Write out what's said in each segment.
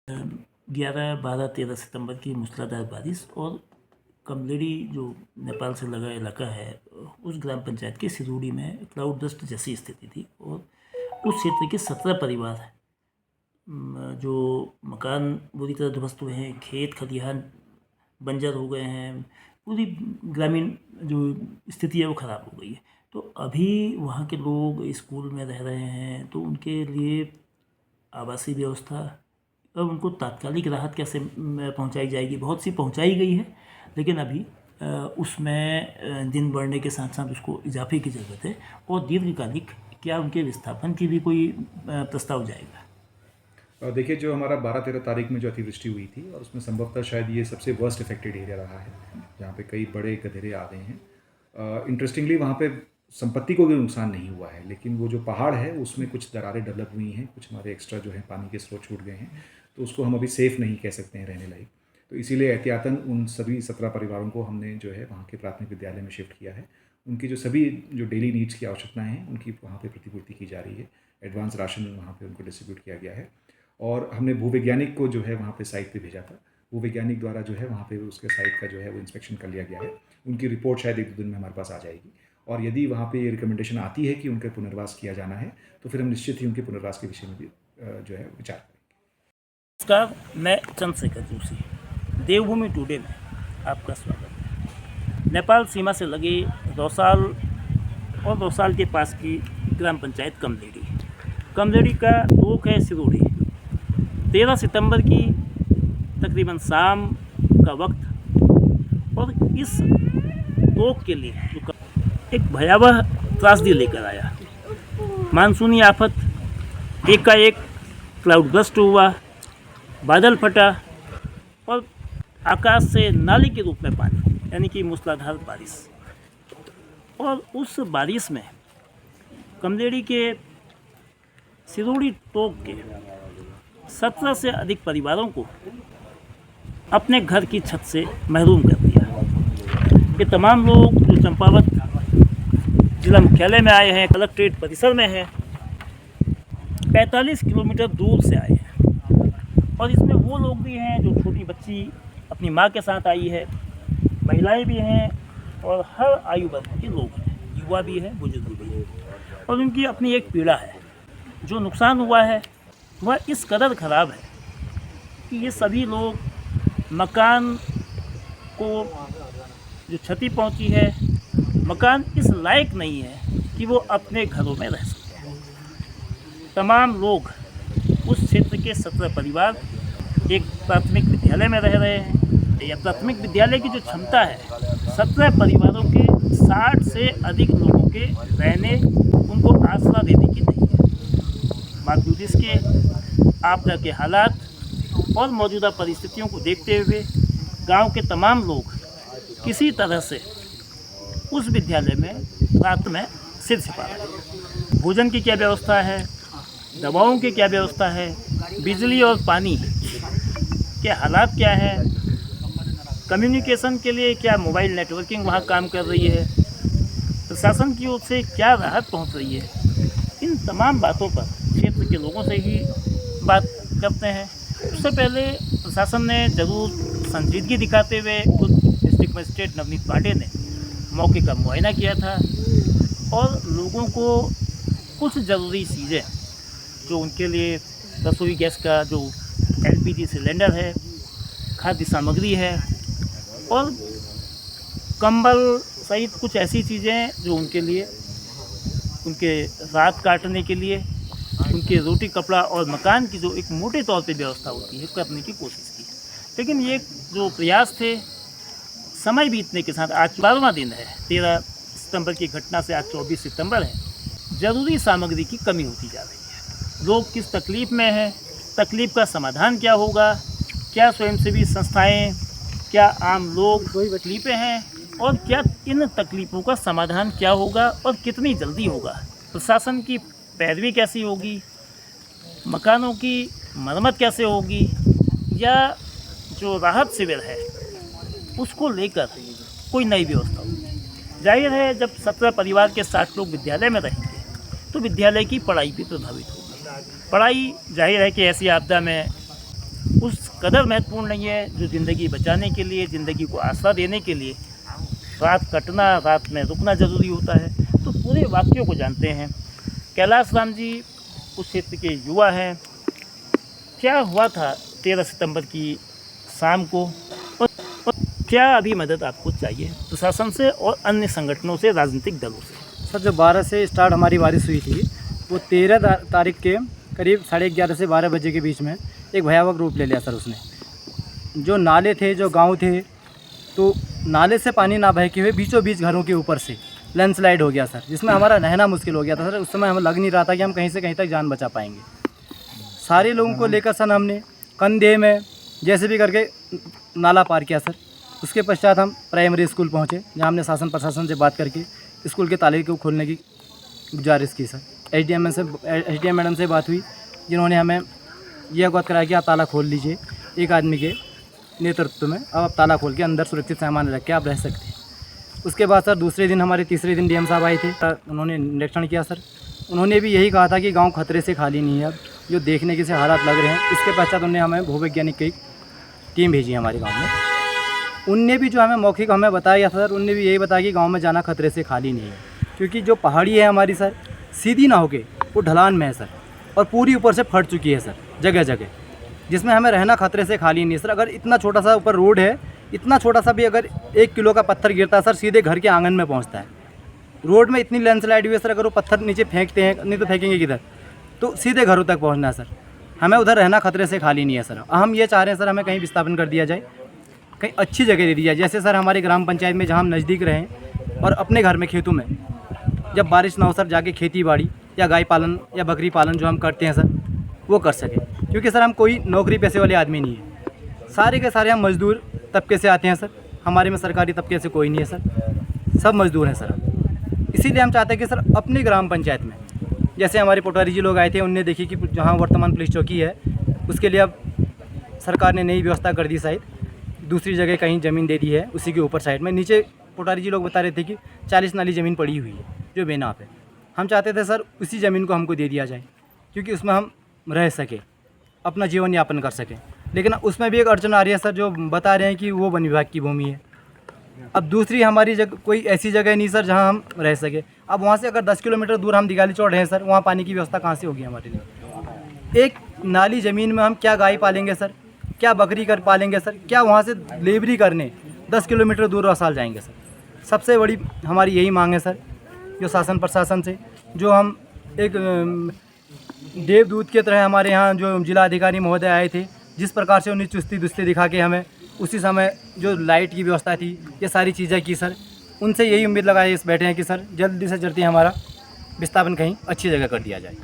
11, 12, 13 सितंबर की मूसलाधार बारिश और कमलेड़ी जो नेपाल से लगा इलाका है, उस ग्राम पंचायत की सिरोड़ी में क्लाउड बर्स्ट जैसी स्थिति थी और उस क्षेत्र के 17 परिवार जो मकान बुरी तरह ध्वस्त हुए हैं, खेत खलिहान बंजर हो गए हैं, पूरी ग्रामीण जो स्थिति है वो ख़राब हो गई है। तो अभी वहाँ के लोग स्कूल में रह रहे हैं, तो उनके लिए आवासीय व्यवस्था अब उनको तात्कालिक राहत कैसे पहुंचाई जाएगी, बहुत सी पहुंचाई गई है, लेकिन अभी उसमें दिन बढ़ने के साथ साथ उसको इजाफे की ज़रूरत है और दीर्घकालिक क्या उनके विस्थापन की भी कोई प्रस्ताव जाएगा। देखिए, जो हमारा 12-13 तारीख में जो अतिवृष्टि हुई थी और उसमें संभवतः शायद ये सबसे वर्स्ट इफेक्टेड एरिया रहा है, जहाँ पे कई बड़े गधेरे आ गए हैं। इंटरेस्टिंगली वहाँ पे संपत्ति को भी नुकसान नहीं हुआ है, लेकिन वो जो पहाड़ है उसमें कुछ दरारें डेवलप हुई हैं, कुछ हमारे एक्स्ट्रा जो है पानी के स्रोत छूट गए हैं, तो उसको हम अभी सेफ़ नहीं कह सकते हैं रहने लायक। तो इसीलिए एहतियातन उन सभी 17 परिवारों को हमने जो है वहाँ के प्राथमिक विद्यालय में शिफ्ट किया है। उनकी जो सभी जो डेली नीड्स की आवश्यकताएँ हैं उनकी वहाँ पे प्रतिपूर्ति की जा रही है। एडवांस राशन वहाँ पे उनको डिस्ट्रीब्यूट किया गया है और हमने भूवैज्ञानिक को जो है वहाँ पे साइट पे भेजा था। भूवैज्ञानिक द्वारा जो है वहाँ पे उसके साइट का जो है वो इंस्पेक्शन कर लिया गया है। उनकी रिपोर्ट शायद 1-2 दिन में हमारे पास आ जाएगी और यदि वहाँ पे ये रिकमेंडेशन आती है कि उनका पुनर्वास किया जाना है, तो फिर हम निश्चित ही उनके पुनर्वास के विषय में भी जो है विचार करेंगे। नमस्कार, मैं चंद्रशेखर जोशी, देवभूमि टुडे में आपका स्वागत है। नेपाल सीमा से लगे रौसाल और रौसाल के पास की ग्राम पंचायत कमलेड़ी का तोक है सिरोड़ी। 13 सितंबर की तकरीबन शाम का वक्त और इस तोक के लिए एक भयावह त्रासदी लेकर आया। मानसूनी आफत, एकाएक क्लाउड बर्स्ट हुआ, बादल फटा और आकाश से नाली के रूप में पानी, यानी कि मूसलाधार बारिश। और उस बारिश में कमलेड़ी के सिरोड़ी तोक के 17 से अधिक परिवारों को अपने घर की छत से महरूम कर दिया। ये तमाम लोग जो चंपावत जिला मुख्यालय में आए हैं, कलेक्ट्रेट परिसर में हैं, 45 किलोमीटर दूर से आए हैं। और इसमें वो लोग भी हैं जो छोटी बच्ची अपनी माँ के साथ आई है, महिलाएं भी हैं और हर आयु वर्ग के लोग हैं, युवा भी हैं, बुजुर्ग भी हैं। और उनकी अपनी एक पीड़ा है। जो नुकसान हुआ है वह इस कदर ख़राब है कि ये सभी लोग मकान को जो क्षति पहुंची है, मकान इस लायक नहीं है कि वो अपने घरों में रह सकें। तमाम लोग उस क्षेत्र के 17 परिवार एक प्राथमिक विद्यालय में रह रहे हैं। यह प्राथमिक विद्यालय की जो क्षमता है 17 परिवारों के 60 से अधिक लोगों के रहने, उनको आसरा देने की नहीं है। बावजूद इसके आपदा के हालात और मौजूदा परिस्थितियों को देखते हुए गांव के तमाम लोग किसी तरह से उस विद्यालय में रात में सिर छिपा रहे हैं। भोजन की क्या व्यवस्था है, दवाओं की क्या व्यवस्था है, बिजली और पानी के हालात क्या है, कम्युनिकेशन के लिए क्या मोबाइल नेटवर्किंग वहाँ काम कर रही है, प्रशासन की ओर से क्या राहत पहुँच रही है, इन तमाम बातों पर क्षेत्र के लोगों से ही बात करते हैं। उससे पहले प्रशासन ने ज़रूर संजीदगी दिखाते हुए खुद डिस्ट्रिक्ट मजिस्ट्रेट नवनीत पांडे ने मौके का मुआयना किया था और लोगों को कुछ ज़रूरी चीज़ें जो उनके लिए रसोई गैस का जो LPG सिलेंडर है, खाद्य सामग्री है और कंबल सहित कुछ ऐसी चीज़ें जो उनके लिए उनके रात काटने के लिए उनके रोटी कपड़ा और मकान की जो एक मोटे तौर पे व्यवस्था होती है करने की कोशिश की। लेकिन ये जो प्रयास थे, समय बीतने के साथ आज 12वां दिन है, 13 सितंबर की घटना से आज 24 सितंबर है, ज़रूरी सामग्री की कमी होती जा रही है। लोग किस तकलीफ़ में हैं, तकलीफ़ का समाधान क्या होगा, क्या स्वयंसेवी संस्थाएँ, क्या आम लोग तकलीफ़ें हैं और क्या इन तकलीफ़ों का समाधान क्या होगा और कितनी जल्दी होगा, प्रशासन की पैरवी कैसी होगी, मकानों की मरम्मत कैसे होगी, या जो राहत शिविर है उसको लेकर कोई नई व्यवस्था होगी। जाहिर है जब 17 परिवार के 60 लोग विद्यालय में रहेंगे तो विद्यालय की पढ़ाई भी प्रभावित होगी। पढ़ाई जाहिर है कि ऐसी आपदा में उस कदर महत्वपूर्ण नहीं है जो ज़िंदगी बचाने के लिए, ज़िंदगी को आसरा देने के लिए रात कटना, रात में रुकना ज़रूरी होता है। तो पूरे वाक्यों को जानते हैं। कैलाश राम जी उस क्षेत्र के युवा हैं। क्या हुआ था 13 सितंबर की शाम को और क्या अभी मदद आपको चाहिए प्रशासन से और अन्य संगठनों से, राजनीतिक दलों से? सर, जो 12 से स्टार्ट हमारी बारिश हुई थी, वो 13 तारीख के करीब 11:30 से 12 बजे के बीच में एक भयावह रूप ले लिया सर उसने। जो नाले थे, जो गांव थे, तो नाले से पानी ना बह के हुए बीचों बीच घरों के ऊपर से लैंडस्लाइड हो गया सर, जिसमें हमारा रहना मुश्किल हो गया था सर। उस समय हमें लग नहीं रहा था कि हम कहीं से कहीं तक जान बचा पाएंगे। सारे लोगों को लेकर सर हमने कंधे में जैसे भी करके नाला पार किया सर। उसके पश्चात हम प्राइमरी स्कूल पहुँचे, जहाँ हमने शासन प्रशासन से बात करके स्कूल के ताले को खोलने की गुजारिश की सर। एसडीएम मैडम से बात हुई, जिन्होंने हमें यह अवगत कराया कि आप ताला खोल लीजिए एक आदमी के नेतृत्व में। अब आप ताला खोल के अंदर सुरक्षित सामान रख के आप रह सकते हैं। उसके बाद सर दूसरे दिन, हमारे तीसरे दिन डीएम साहब आए थे, उन्होंने निरीक्षण किया सर। उन्होंने भी यही कहा था कि गांव खतरे से खाली नहीं है, अब जो देखने के से हालात लग रहे हैं। इसके पश्चात उन्होंने हमें भूवैज्ञानिक की टीम भेजी हमारे गाँव में। उनने भी जो हमें मौखिक हमें बताया सर, उनने भी यही बताया कि गाँव में जाना खतरे से खाली नहीं है, क्योंकि जो पहाड़ी है हमारी सर, सीधी ना होके वो ढलान में है सर, और पूरी ऊपर से फट चुकी है सर जगह जगह, जिसमें हमें रहना खतरे से खाली नहीं है सर। अगर इतना छोटा सा ऊपर रोड है, इतना छोटा सा भी अगर 1 किलो का पत्थर गिरता है सर, सीधे घर के आंगन में पहुंचता है। रोड में इतनी लैंडस्लाइड हुई है सर, अगर वो पत्थर नीचे फेंकते हैं, नहीं तो फेंकेंगे किधर, तो सीधे घरों तक पहुंचना है सर। हमें उधर रहना खतरे से खाली नहीं है सर। हम ये चाह रहे हैं सर, हमें कहीं विस्थापन कर दिया जाए, कहीं अच्छी जगह दे दी जाए। जैसे सर हमारे ग्राम पंचायत में, जहाँ हम नज़दीक रहें, और अपने घर में खेतों में जब बारिश ना हो सर, जाके खेती बाड़ी या गाय पालन या बकरी पालन जो हम करते हैं सर, वो कर सकें। क्योंकि सर हम कोई नौकरी पैसे वाले आदमी नहीं है, सारे के सारे हम मजदूर तबके से आते हैं सर। हमारे में सरकारी तबके से कोई नहीं है सर, सब मजदूर हैं सर। इसीलिए हम चाहते हैं कि सर अपनी ग्राम पंचायत में, जैसे हमारे पटवारी जी लोग आए थे, उनने देखी कि जहाँ वर्तमान पुलिस चौकी है, उसके लिए अब सरकार ने नई व्यवस्था कर दी, शायद दूसरी जगह कहीं ज़मीन दे दी है, उसी के ऊपर साइड में। नीचे पटवारी जी लोग बता रहे थे कि 40 नाली ज़मीन पड़ी हुई है जो बेनाप है। हम चाहते थे सर उसी ज़मीन को हमको दे दिया जाए, क्योंकि उसमें हम रह सकें, अपना जीवन यापन कर सकें। लेकिन उसमें भी एक अड़चन आ रही है सर, जो बता रहे हैं कि वो वन विभाग की भूमि है। अब दूसरी हमारी जगह कोई ऐसी जगह नहीं सर जहां हम रह सके। अब वहां से अगर 10 किलोमीटर दूर हम दिगाली चौड़ रहे हैं सर, वहां पानी की व्यवस्था कहां से होगी हमारे लिए? एक नाली ज़मीन में हम क्या गाय पालेंगे सर, क्या बकरी कर पालेंगे सर, क्या वहाँ से लेबरी करने 10 किलोमीटर दूर साल जाएंगे सर? सबसे बड़ी हमारी यही मांग है सर, जो शासन प्रशासन से, जो हम एक देवदूत के तरह हमारे यहाँ जो जिला अधिकारी महोदय आए थे, जिस प्रकार से उन्हें चुस्ती दुस्ती दिखा के हमें उसी समय जो लाइट की व्यवस्था थी, ये सारी चीज़ें की सर, उनसे यही उम्मीद लगाए इस बैठे हैं कि सर जल्दी से जल्दी हमारा विस्थापन कहीं अच्छी जगह कर दिया जाए।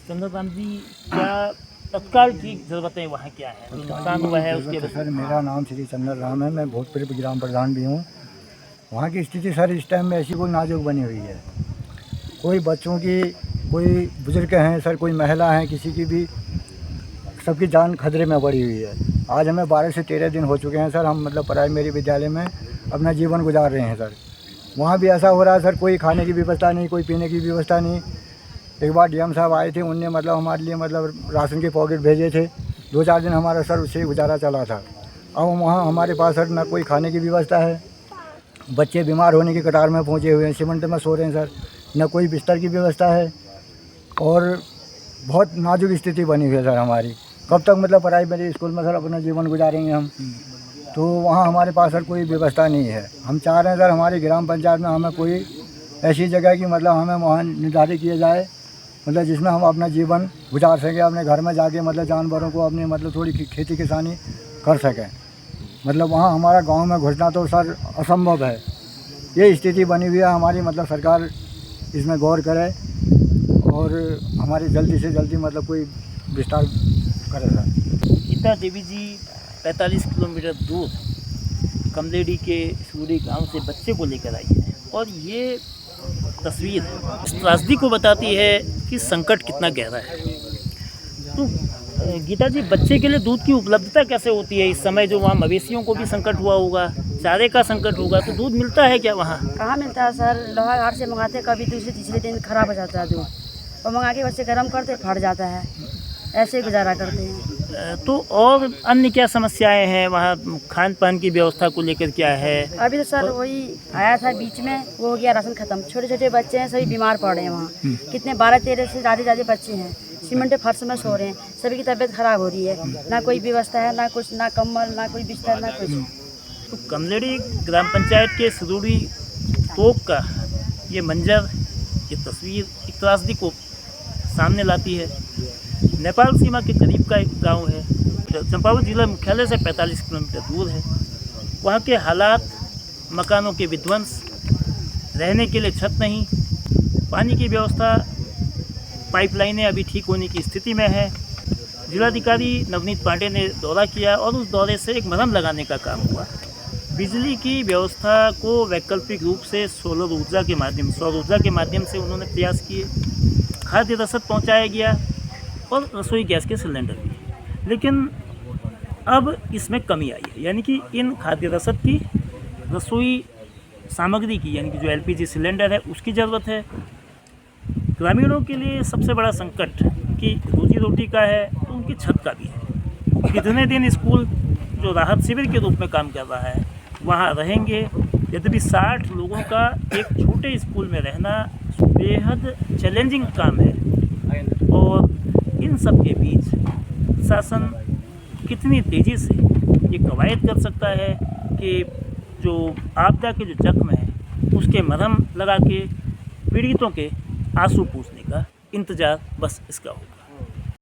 चंद्रकांत जी, क्या तत्काल की ज़रूरतें वहाँ क्या है, जो नुकसान हुआ है उसके? सर मेरा नाम श्री चंद्र राम है, मैं भोजपुर ग्राम प्रधान भी हूँ। वहाँ की स्थिति सर इस टाइम में ऐसी कोई नाजुक बनी हुई है, कोई बच्चों की, कोई बुजुर्ग हैं सर, कोई महिला हैं, किसी की भी, सबकी जान खतरे में पड़ी हुई है। आज हमें 12 से 13 दिन हो चुके हैं सर, हम मतलब प्राइमरी विद्यालय में अपना जीवन गुजार रहे हैं सर। वहाँ भी ऐसा हो रहा है सर, कोई खाने की व्यवस्था नहीं, कोई पीने की व्यवस्था नहीं। एक बार डीएम साहब आए थे, उनने मतलब हमारे लिए मतलब राशन के पॉकेट भेजे थे, 2-4 दिन हमारा सर उससे गुजारा चला था। अब वहाँ हमारे पास सर ना कोई खाने की व्यवस्था है, बच्चे बीमार होने की कतार में पहुँचे हुए हैं, सीमेंट में सो रहे हैं सर, न कोई बिस्तर की व्यवस्था है, और बहुत नाजुक स्थिति बनी हुई है सर हमारी। कब तक मतलब प्राइमरी स्कूल में सर अपना जीवन गुजारेंगे हम? तो वहाँ हमारे पास सर कोई व्यवस्था नहीं है। हम चाह रहे हैं सर हमारी ग्राम पंचायत में हमें कोई ऐसी जगह की मतलब हमें वहाँ निर्धारित किया जाए, मतलब जिसमें हम अपना जीवन गुजार सकें, अपने घर में जाके मतलब जानवरों को अपने मतलब थोड़ी खेती किसानी कर सकें। मतलब वहाँ हमारा गांव में घुसना तो सर असंभव है, ये स्थिति बनी हुई है हमारी। मतलब सरकार इसमें गौर करे और हमारी जल्दी से जल्दी मतलब कोई विस्तार करे सर। गीता देवी जी 45 किलोमीटर दूर कमलेडी के सूरी गांव से बच्चे को लेकर आई है, और ये तस्वीर इस त्रासदी को बताती है कि संकट कितना गहरा है। तो गीता जी, बच्चे के लिए दूध की उपलब्धता कैसे होती है इस समय, जो वहाँ मवेशियों को भी संकट हुआ होगा, चारे का संकट होगा, तो दूध मिलता है क्या वहाँ? कहाँ मिलता है सर, लोहा घाट से मंगाते, कभी दूसरे तीसरे दिन खराब हो जाता है दूध, और मंगा के बच्चे गर्म करते फट जाता है, ऐसे गुजारा करते हैं। तो और अन्य क्या समस्याएं हैं वहाँ? खान पान की व्यवस्था को लेकर क्या है? अभी तो सर वही आया था बीच में, वो हो गया राशन खत्म। छोटे छोटे बच्चे हैं, सभी बीमार पड़ रहे हैं वहाँ। कितने 12-13 से ज़्यादा बच्चे हैं, सीमेंट फर्श में सो रहे हैं, सभी की तबीयत खराब हो रही है। ना कोई व्यवस्था है, ना कुछ, ना कम्बल, ना कोई बिस्तर, ना कुछ। तो कमलेड़ी ग्राम पंचायत के सदूरी तोप का ये मंजर, ये तस्वीर एक त्रासदी को सामने लाती है। नेपाल सीमा के करीब का एक गांव है, चंपावत जिला मुख्यालय से 45 किलोमीटर दूर है। वहाँ के हालात, मकानों के विध्वंस, रहने के लिए छत नहीं, पानी की व्यवस्था, पाइपलाइनें अभी ठीक होने की स्थिति में है। जिलाधिकारी नवनीत पांडे ने दौरा किया और उस दौरे से एक मरहम लगाने का काम हुआ। बिजली की व्यवस्था को वैकल्पिक रूप से सौर ऊर्जा के माध्यम से उन्होंने प्रयास किए। खाद्य रसद पहुंचाया गया और रसोई गैस के सिलेंडर भी। लेकिन अब इसमें कमी आई है, यानी कि इन खाद्य रसद की, रसोई सामग्री की, यानी कि जो LPG सिलेंडर है उसकी ज़रूरत है। ग्रामीणों के लिए सबसे बड़ा संकट कि रोजी रोटी का है तो उनकी छत का भी है। कितने दिन स्कूल जो राहत शिविर के रूप में काम कर रहा है वहाँ रहेंगे। यद्यपि 60 लोगों का एक छोटे स्कूल में रहना बेहद चैलेंजिंग काम है, और इन सब के बीच शासन कितनी तेज़ी से ये कवायद कर सकता है कि जो आपदा के जो जख्म है उसके मरहम लगा के पीड़ितों के आंसू पूछने का इंतज़ार बस इसका होगा।